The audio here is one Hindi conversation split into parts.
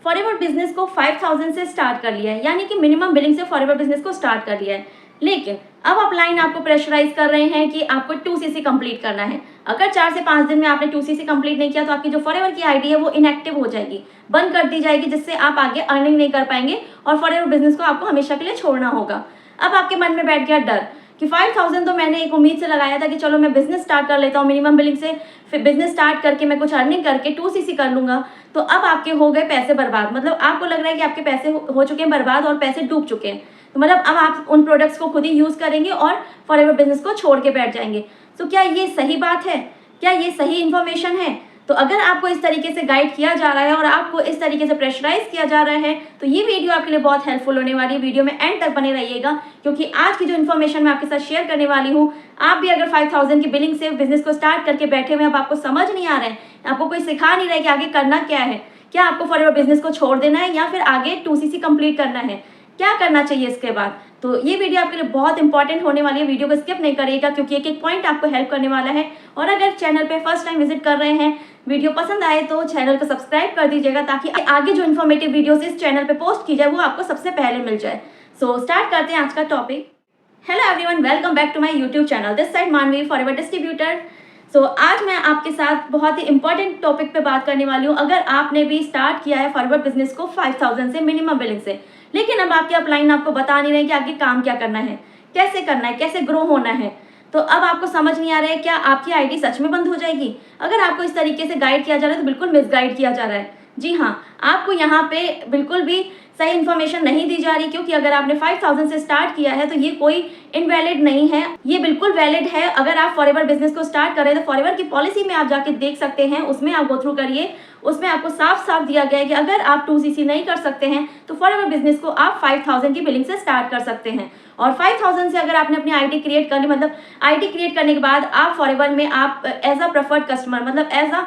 फॉरएवर बिजनेस को 5000 से स्टार्ट कर लिया है, यानी कि मिनिमम बिलिंग से फॉरएवर बिजनेस को स्टार्ट कर लिया है। लेकिन अब अपलाइन आपको प्रेशराइज कर रहे हैं कि आपको 2cc कंप्लीट करना है। अगर 4 से 5 दिन में आपने 2cc कंप्लीट नहीं किया तो आपकी जो फॉरएवर की आईडी है वो इनएक्टिव हो जाएगी, बंद कर दी जाएगी, जिससे आप आगे अर्निंग नहीं कर पाएंगे और फॉरएवर बिजनेस को आपको हमेशा के लिए छोड़ना होगा। अब आपके मन में बैठ गया डर कि 5000 तो मैंने एक उम्मीद से लगाया था कि चलो मैं बिजनेस स्टार्ट कर लेता हूँ, मिनिमम बिलिंग से फिर बिजनेस स्टार्ट करके मैं कुछ अर्निंग करके 2cc कर लूंगा। तो अब आपके हो गए पैसे बर्बाद, मतलब आपको लग रहा है कि आपके पैसे हो चुके हैं बर्बाद और पैसे डूब चुके हैं। तो मतलब अब आप उन प्रोडक्ट्स को खुद ही यूज करेंगे और फॉरएवर बिजनेस को छोड़ के बैठ जाएंगे। तो क्या ये सही बात है? क्या ये सही इन्फॉर्मेशन है? तो अगर आपको इस तरीके से गाइड किया जा रहा है और आपको इस तरीके से प्रेशराइज किया जा रहा है तो ये वीडियो आपके लिए बहुत हेल्पफुल होने वाली है। वीडियो में एंड तक बने रहिएगा, क्योंकि आज की जो इन्फॉर्मेशन मैं आपके साथ शेयर करने वाली हूँ, आप भी अगर 5000 की बिलिंग से बिजनेस को स्टार्ट करके बैठे हुए, अब आपको समझ नहीं आ रहा है, आपको कोई सिखा नहीं रहा है कि आगे करना क्या है, क्या आपको फॉरएवर बिजनेस को छोड़ देना है या फिर आगे 2cc कंप्लीट करना है, क्या करना चाहिए इसके बाद, तो ये वीडियो आपके लिए बहुत इंपॉर्टेंट होने वाली है। वीडियो को स्किप नहीं करिएगा, क्योंकि एक एक पॉइंट आपको हेल्प करने वाला है। और अगर चैनल पे फर्स्ट टाइम विजिट कर रहे हैं, वीडियो पसंद आए तो चैनल को सब्सक्राइब कर दीजिएगा, ताकि आगे जो इन्फॉर्मेटिव वीडियोस इस चैनल पे पोस्ट की जाए वो आपको सबसे पहले मिल जाए। सो स्टार्ट करते हैं आज का topic. Hello everyone, welcome back to my YouTube channel, this side Manvi forever distributor. So आज मैं आपके साथ बहुत ही इंपॉर्टेंट टॉपिक पे बात करने वाली हूँ। अगर आपने भी स्टार्ट किया है फॉरएवर बिजनेस को 5000 से मिनिमम बिलिंग से, लेकिन अब आपके अपलाइन आपको बता नहीं रहे कि आगे काम क्या करना है, कैसे करना है, कैसे ग्रो होना है, तो अब आपको समझ नहीं आ रहा है क्या आपकी आईडी सच में बंद हो जाएगी। अगर आपको इस तरीके से गाइड किया जा रहा है तो बिल्कुल मिसगाइड किया जा रहा है। जी हाँ, आपको यहाँ पे बिल्कुल भी सही इन्फॉर्मेशन नहीं दी जा रही, क्योंकि अगर आपने 5000 से स्टार्ट किया है तो ये कोई इनवैलिड नहीं है, ये बिल्कुल वैलिड है। अगर आप फॉरएवर बिजनेस को स्टार्ट करें तो फॉरएवर की पॉलिसी में आप जाके देख सकते हैं, उसमें आप गो थ्रू करिए, उसमें आपको साफ साफ दिया गया है कि अगर आप 2cc नहीं कर सकते हैं तो फॉरएवर बिजनेस को आप 5000 की बिलिंग से स्टार्ट कर सकते हैं। और 5000 से अगर आपने अपनी आईडी क्रिएट कर ली, मतलब आईडी क्रिएट करने के बाद आप फॉरएवर में आप एज अ प्रेफर्ड कस्टमर, मतलब एज अ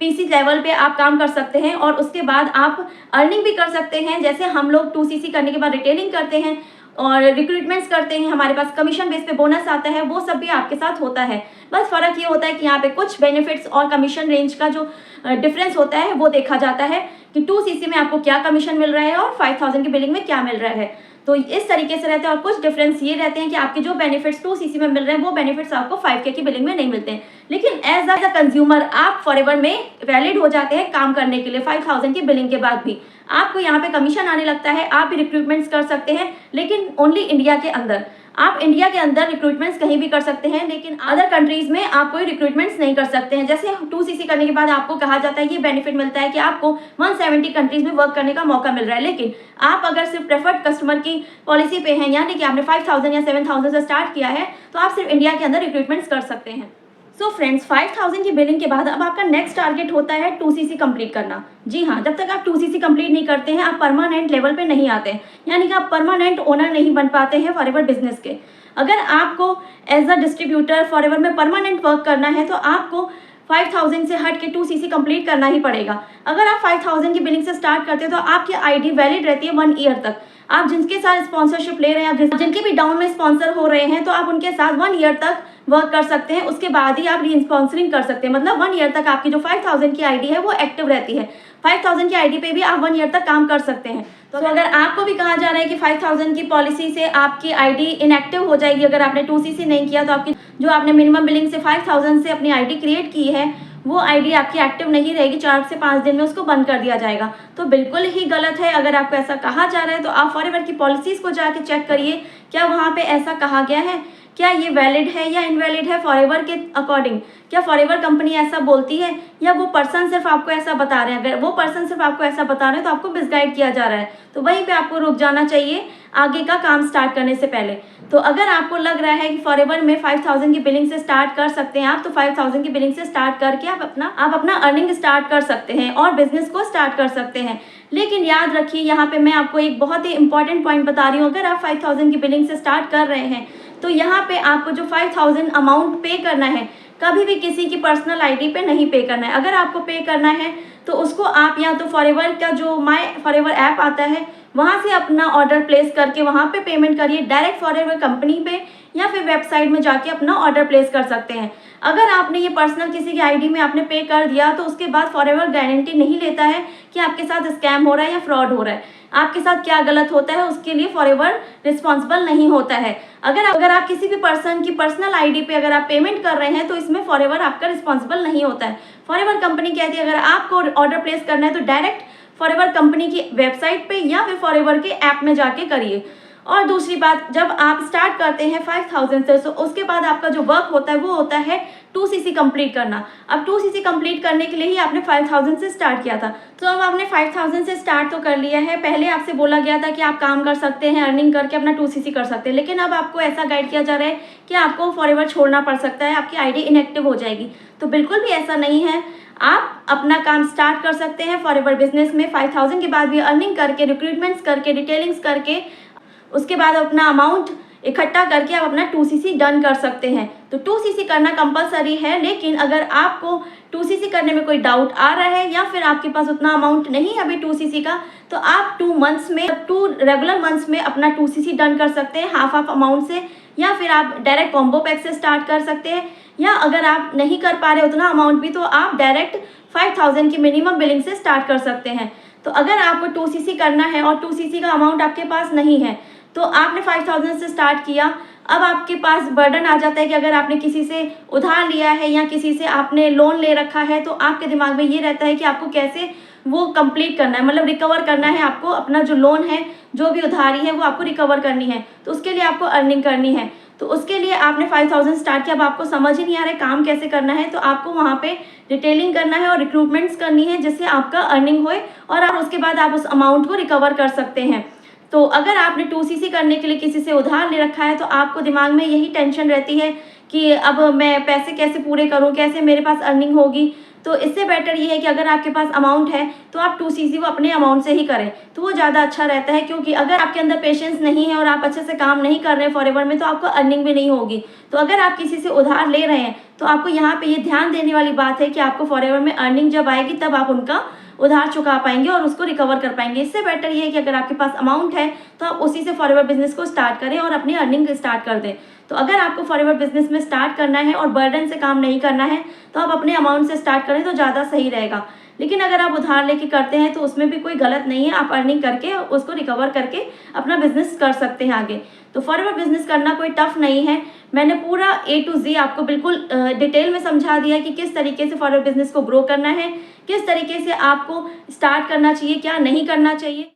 पीसी लेवल पे आप काम कर सकते हैं और उसके बाद आप अर्निंग भी कर सकते हैं। जैसे हम लोग 2cc करने के बाद रिटेलिंग करते हैं और रिक्रूटमेंट्स करते हैं, हमारे पास कमीशन बेस पे बोनस आता है, वो सब भी आपके साथ होता है। बस फ़र्क ये होता है कि यहाँ पे कुछ बेनिफिट्स और कमीशन रेंज का जो डिफरेंस होता है वो देखा जाता है कि 2cc में आपको क्या कमीशन मिल रहा है और 5000 की बिलिंग में क्या मिल रहा है। तो इस तरीके से रहते हैं। और कुछ डिफरेंस ये रहते हैं कि आपके जो बेनिफिट्स 2cc में मिल रहे हैं वो बेनिफिट्स आपको 5K की बिलिंग में नहीं मिलते हैं। लेकिन एज अ कंज्यूमर आप फॉरएवर में वैलिड हो जाते हैं काम करने के लिए। 5000 की बिलिंग के बाद भी आपको यहाँ पे कमीशन आने लगता है, आप भी रिक्रूटमेंट्स कर सकते हैं, लेकिन ओनली इंडिया के अंदर। आप इंडिया के अंदर रिक्रूटमेंट्स कहीं भी कर सकते हैं, लेकिन अदर कंट्रीज में आप कोई रिक्रूटमेंट्स नहीं कर सकते हैं। जैसे 2cc करने के बाद आपको कहा जाता है, ये बेनिफिट मिलता है कि आपको 170 कंट्रीज में वर्क करने का मौका मिल रहा है। लेकिन आप अगर सिर्फ प्रेफर्ड कस्टमर की पॉलिसी पे हैं, यानी कि आपने 5000 या 7000 से स्टार्ट किया है, तो आप सिर्फ इंडिया के अंदर रिक्रूटमेंट्स कर सकते हैं। सो फ्रेंड्स, 5000 की बिलिंग के बाद अब आपका नेक्स्ट टारगेट होता है 2cc कंप्लीट करना। जी हाँ, जब तक आप 2cc कंप्लीट नहीं करते हैं आप परमानेंट लेवल पे नहीं आते हैं, यानी कि आप परमानेंट ओनर नहीं बन पाते हैं फॉरएवर बिजनेस के। अगर आपको एज अ डिस्ट्रीब्यूटर फॉरएवर में परमानेंट वर्क करना है तो आपको 5000 से हट के 2cc कंप्लीट करना ही पड़ेगा। अगर आप 5000 की बिलिंग से स्टार्ट करते हैं तो आपकी आईडी वैलिड रहती है 1 ईयर तक। आप जिनके साथ स्पॉन्सरशिप ले रहे हैं, आप जिनके भी डाउन में स्पॉन्सर हो रहे हैं, तो आप उनके साथ 1 ईयर तक वर्क कर सकते हैं। उसके बाद ही आप री स्पॉन्सरिंग कर सकते हैं, मतलब 1 ईयर तक आपकी जो 5000 की आईडी है वो एक्टिव रहती है। 5000 की आईडी पे भी आप 1 ईयर तक काम कर सकते हैं। तो अगर आपको भी कहा जा रहा है कि 5000 की पॉलिसी से आपकी आईडी इनएक्टिव हो जाएगी अगर आपने 2cc नहीं किया, तो आपकी जो आपने मिनिमम बिलिंग से 5000 से अपनी आईडी क्रिएट की है वो आईडी आपकी एक्टिव नहीं रहेगी, 4 से 5 दिन में उसको बंद कर दिया जाएगा। तो बिल्कुल ही गलत है। अगर आपको ऐसा कहा जा रहा है तो आप फॉरएवर की पॉलिसीज को जाके चेक करिए, क्या वहाँ पे ऐसा कहा गया है, क्या ये वैलिड है या इनवैलिड है फॉरएवर के अकॉर्डिंग। क्या फॉरएवर कंपनी ऐसा बोलती है या वो पर्सन सिर्फ आपको ऐसा बता रहे हैं। अगर वो पर्सन सिर्फ आपको ऐसा बता रहे हैं तो आपको मिसगाइड किया जा रहा है, तो वहीं पे आपको रुक जाना चाहिए आगे का काम स्टार्ट करने से पहले। तो अगर आपको लग रहा है कि फॉरएवर में 5000 की बिलिंग से स्टार्ट कर सकते हैं आप, तो 5000 की बिलिंग से स्टार्ट करके आप अपना अर्निंग स्टार्ट कर सकते हैं और बिजनेस को स्टार्ट कर सकते हैं। लेकिन याद रखिए, यहाँ पे मैं आपको एक बहुत ही इंपॉर्टेंट पॉइंट बता रही हूँ। अगर आप 5000 की बिलिंग से स्टार्ट कर रहे हैं तो यहाँ पे आपको जो 5000 अमाउंट पे करना है, कभी भी किसी की पर्सनल आईडी पे नहीं पे करना है। अगर आपको पे करना है तो उसको आप या तो फॉरएवर का जो माय फॉरएवर ऐप आता है वहाँ से अपना ऑर्डर प्लेस करके वहाँ पे पेमेंट करिए, डायरेक्ट फॉरएवर कंपनी पे या फिर वेबसाइट में जाके अपना ऑर्डर प्लेस कर सकते हैं। अगर आपने ये पर्सनल किसी की आईडी में आपने पे कर दिया तो उसके बाद फॉरएवर गारंटी नहीं लेता है कि आपके साथ स्कैम हो रहा है या फ्रॉड हो रहा है। आपके साथ क्या गलत होता है उसके लिए फॉरएवर रिस्पॉन्सिबल नहीं होता है। अगर आप किसी भी पर्सन की पर्सनल आईडी पे अगर आप पेमेंट कर रहे हैं तो इसमें फॉरएवर आपका रिस्पॉन्सिबल नहीं होता है। फॉरएवर कंपनी कहती है अगर आपको ऑर्डर प्लेस करना है तो डायरेक्ट फॉरएवर कंपनी की वेबसाइट पे या फिर फॉरएवर के ऐप में जाके करिए। और दूसरी बात, जब आप स्टार्ट करते हैं 5000 से तो उसके बाद आपका जो वर्क होता है वो होता है 2cc कंप्लीट करना। अब 2cc कंप्लीट करने के लिए ही आपने 5000 से स्टार्ट किया था, तो अब आपने 5000 से स्टार्ट तो कर लिया है। पहले आपसे बोला गया था कि आप काम कर सकते हैं, अर्निंग करके अपना 2cc कर सकते हैं, लेकिन अब आपको ऐसा गाइड किया जा रहा है कि आपको फॉरएवर छोड़ना पड़ सकता है, आपकी आईडी इनएक्टिव हो जाएगी। तो बिल्कुल भी ऐसा नहीं है, आप अपना काम स्टार्ट कर सकते हैं फॉरएवर बिजनेस में 5000 के बाद भी अर्निंग करके, रिक्रूटमेंट्स करके, डिटेलिंग्स करके, उसके बाद अपना अमाउंट इकट्ठा करके आप अपना 2cc डन कर सकते हैं। तो 2cc करना कंपलसरी है, लेकिन अगर आपको 2cc करने में कोई डाउट आ रहा है या फिर आपके पास उतना अमाउंट नहीं है अभी 2cc का, तो आप 2 रेगुलर मंथ्स में अपना 2cc डन कर सकते हैं हाफ अमाउंट से, या फिर आप डायरेक्ट कॉम्बो पैक से स्टार्ट कर सकते हैं, या अगर आप नहीं कर पा रहे उतना अमाउंट भी तो आप डायरेक्ट 5000 की मिनिमम बिलिंग से स्टार्ट कर सकते हैं। तो अगर आपको 2cc करना है और 2cc का अमाउंट आपके पास नहीं है तो आपने 5000 से स्टार्ट किया, अब आपके पास बर्डन आ जाता है कि अगर आपने किसी से उधार लिया है या किसी से आपने लोन ले रखा है तो आपके दिमाग में ये रहता है कि आपको कैसे वो कंप्लीट करना है, मतलब रिकवर करना है, आपको अपना जो लोन है, जो भी उधारी है वो आपको रिकवर करनी है, तो उसके लिए आपको अर्निंग करनी है। तो उसके लिए आपने 5000 स्टार्ट किया, अब आपको समझ ही नहीं आ रहा है काम कैसे करना है, तो आपको वहाँ पे डिटेलिंग करना है और रिक्रूटमेंट्स करनी है जिससे आपका अर्निंग होए और उसके बाद आप उस अमाउंट को रिकवर कर सकते हैं। तो अगर आपने 2cc करने के लिए किसी से उधार ले रखा है तो आपको दिमाग में यही टेंशन रहती है कि अब मैं पैसे कैसे पूरे करूं, कैसे मेरे पास अर्निंग होगी। तो इससे बेटर ये है कि अगर आपके पास अमाउंट है तो आप 2cc वो अपने अमाउंट से ही करें, तो वो ज़्यादा अच्छा रहता है, क्योंकि अगर आपके अंदर पेशेंस नहीं है और आप अच्छे से काम नहीं कर रहे हैं फॉरएवर में तो आपको अर्निंग भी नहीं होगी। तो अगर आप किसी से उधार ले रहे हैं तो आपको यहाँ पे ये ध्यान देने वाली बात है कि आपको फॉरएवर में अर्निंग जब आएगी तब आप उनका उधार चुका पाएंगे और उसको रिकवर कर पाएंगे। इससे बेटर ये है कि अगर आपके पास अमाउंट है तो आप उसी से फॉरएवर बिजनेस को स्टार्ट करें और अपनी अर्निंग स्टार्ट कर दें। तो अगर आपको फॉरएवर बिजनेस में स्टार्ट करना है और बर्डन से काम नहीं करना है तो आप अपने अमाउंट से स्टार्ट करें तो ज़्यादा सही रहेगा। लेकिन अगर आप उधार लेके करते हैं तो उसमें भी कोई गलत नहीं है, आप अर्निंग करके उसको रिकवर करके अपना बिजनेस कर सकते हैं आगे। तो फॉरएवर बिजनेस करना कोई टफ नहीं है, मैंने पूरा A to Z आपको बिल्कुल डिटेल में समझा दिया कि किस तरीके से फॉरएवर बिजनेस को ग्रो करना है, किस तरीके से आपको स्टार्ट करना चाहिए, क्या नहीं करना चाहिए।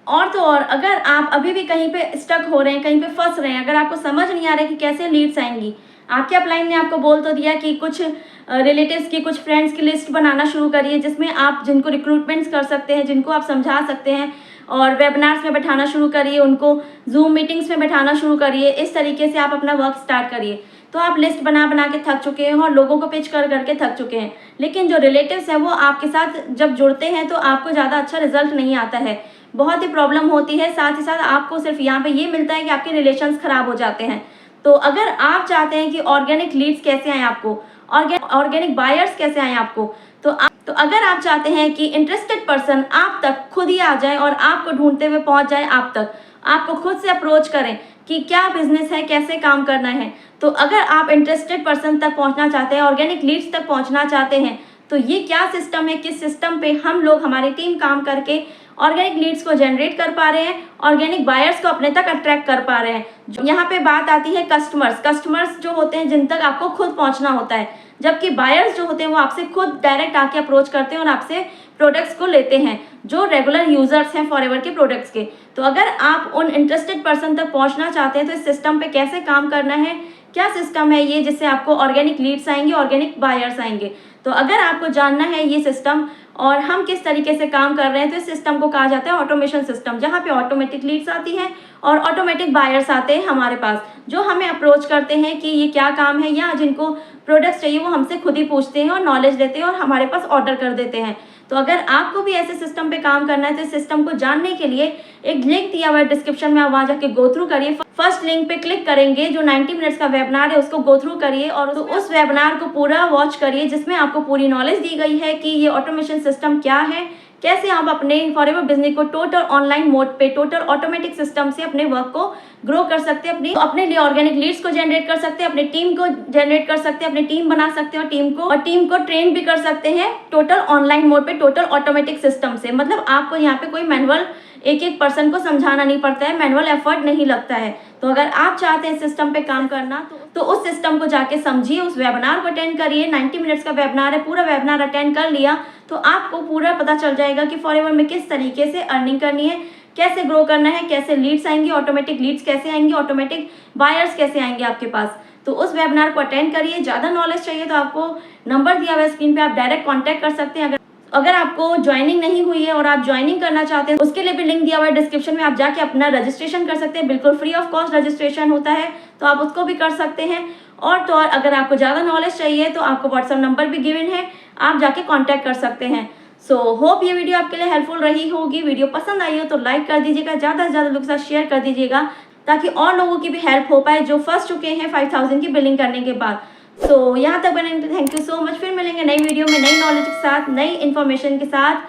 और तो और अगर आप अभी भी कहीं पे स्टक हो रहे हैं, कहीं पे फंस रहे हैं, अगर आपको समझ नहीं आ रहा है कि कैसे लीड्स आएंगी, आपके अपलाइन ने आपको बोल तो दिया कि कुछ रिलेटिव्स की, कुछ फ्रेंड्स की लिस्ट बनाना शुरू करिए जिसमें आप जिनको रिक्रूटमेंट्स कर सकते हैं, जिनको आप समझा सकते हैं, और वेबिनार्स में बैठाना शुरू करिए, उनको जूम मीटिंग्स में बैठाना शुरू करिए। इस तरीके से आप अपना वर्क स्टार्ट करिए। तो आप लिस्ट बना बना के थक चुके हैं और लोगों को पिच कर करके थक चुके हैं, लेकिन जो रिलेटिव्स हैं वो आपके साथ जब जुड़ते हैं तो आपको ज़्यादा अच्छा रिजल्ट नहीं आता है, बहुत ही प्रॉब्लम होती है। साथ ही साथ आपको सिर्फ यहाँ पे ये मिलता है कि आपके रिलेशंस खराब हो जाते हैं। तो अगर आप चाहते हैं कि ऑर्गेनिक लीड्स कैसे आए आपको, ऑर्गेनिक बायर्स कैसे आए आपको, तो अगर आप चाहते हैं कि इंटरेस्टेड पर्सन आप तक खुद ही आ जाए और आपको ढूंढते हुए पहुंच जाए आप तक, आपको खुद से अप्रोच करें कि क्या बिजनेस है, कैसे काम करना है, तो अगर आप इंटरेस्टेड पर्सन तक पहुंचना चाहते हैं, ऑर्गेनिक लीड्स तक पहुंचना चाहते हैं, तो ये क्या सिस्टम है, किस सिस्टम पे हम लोग, हमारी टीम काम करके ऑर्गेनिक लीड्स को जनरेट कर पा रहे हैं, ऑर्गेनिक बायर्स को अपने तक अट्रैक्ट कर पा रहे हैं। यहाँ पे बात आती है कस्टमर्स जो होते हैं जिन तक आपको खुद पहुँचना होता है, जबकि बायर्स जो होते हैं वो आपसे खुद डायरेक्ट आके अप्रोच करते हैं और आपसे प्रोडक्ट्स को लेते हैं, जो रेगुलर यूजर्स हैं फॉरएवर के प्रोडक्ट्स के। तो अगर आप उन इंटरेस्टेड पर्सन तक पहुंचना चाहते हैं तो इस सिस्टम पे कैसे काम करना है, क्या सिस्टम है ये जिससे आपको ऑर्गेनिक लीड्स आएंगे, ऑर्गेनिक बायर्स आएंगे। तो अगर आपको जानना है ये सिस्टम और हम किस तरीके से काम कर रहे हैं, तो इस सिस्टम को कहा जाता है ऑटोमेशन सिस्टम, जहाँ पे ऑटोमेटिक लीड्स आती हैं और ऑटोमेटिक बायर्स आते हैं हमारे पास, जो हमें अप्रोच करते हैं कि ये क्या काम है, या जिनको प्रोडक्ट्स चाहिए वो हमसे खुद ही पूछते हैं और नॉलेज देते हैं और हमारे पास ऑर्डर कर देते हैं। तो अगर आपको भी ऐसे सिस्टम पे काम करना है तो इस सिस्टम को जानने के लिए एक लिंक दिया हुआ है डिस्क्रिप्शन में, आप वहाँ जाके गो थ्रू करिए। फर्स्ट लिंक पे क्लिक करेंगे, जो 90 मिनट्स का वेबिनार है उसको गो थ्रू करिए और उस वेबिनार को पूरा वॉच करिए, जिसमें आपको पूरी नॉलेज दी गई है कि ये ऑटोमेशन सिस्टम क्या है, कैसे आप अपने फॉरएवर बिजनेस को टोटल ऑनलाइन मोड पे, टोटल ऑटोमेटिक सिस्टम से अपने वर्क को ग्रो कर सकते हैं, अपने लिए ऑर्गेनिक लीड्स को जनरेट कर सकते हैं, अपने टीम को जनरेट कर सकते हैं, अपनी टीम बना सकते हैं और टीम को ट्रेन भी कर सकते हैं टोटल ऑनलाइन मोड पे, टोटल ऑटोमेटिक सिस्टम से। मतलब आपको यहाँ पे कोई मैनुअल एक एक पर्सन को समझाना नहीं पड़ता है, मैनुअल एफर्ट नहीं लगता है। तो अगर आप चाहते हैं सिस्टम पे काम करना तो उस सिस्टम को जाके समझिए, उस वेबिनार को अटेंड करिए। 90 मिनट्स का वेबिनार है, पूरा वेबिनार अटेंड कर लिया तो आपको पूरा पता चल जाएगा कि फॉरएवर में किस तरीके से अर्निंग करनी है, कैसे ग्रो करना है, कैसे लीड्स आएंगी, ऑटोमेटिक लीड्स कैसे आएंगी, ऑटोमेटिक बायर्स कैसे आएंगे आपके पास। तो उस वेबिनार को अटेंड करिए। ज़्यादा नॉलेज चाहिए तो आपको नंबर दिया हुआ है स्क्रीन पे, आप डायरेक्ट कॉन्टैक्ट कर सकते हैं। अगर आपको ज्वाइनिंग नहीं हुई है और आप ज्वाइनिंग करना चाहते हैं, उसके लिए भी लिंक दिया हुआ है डिस्क्रिप्शन में, आप जाके अपना रजिस्ट्रेशन कर सकते हैं। बिल्कुल फ्री ऑफ कॉस्ट रजिस्ट्रेशन होता है, तो आप उसको भी कर सकते हैं। और तो और अगर आपको ज़्यादा नॉलेज चाहिए तो आपको व्हाट्सएप नंबर भी गिवन है, आप जाके कॉन्टैक्ट कर सकते हैं। सो होप ये वीडियो आपके लिए हेल्पफुल रही होगी। वीडियो पसंद आई हो तो लाइक कर दीजिएगा, ज़्यादा से ज़्यादा लोगों के साथ शेयर कर दीजिएगा ताकि और लोगों की भी हेल्प हो पाए जो फंस चुके हैं 5000 की बिलिंग करने के बाद। तो यहाँ तक बने, थैंक यू सो मच। फिर मिलेंगे नई वीडियो में नई नॉलेज के साथ, नई इन्फॉर्मेशन के साथ।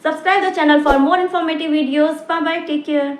Subscribe the channel for more informative videos. Bye bye, take care.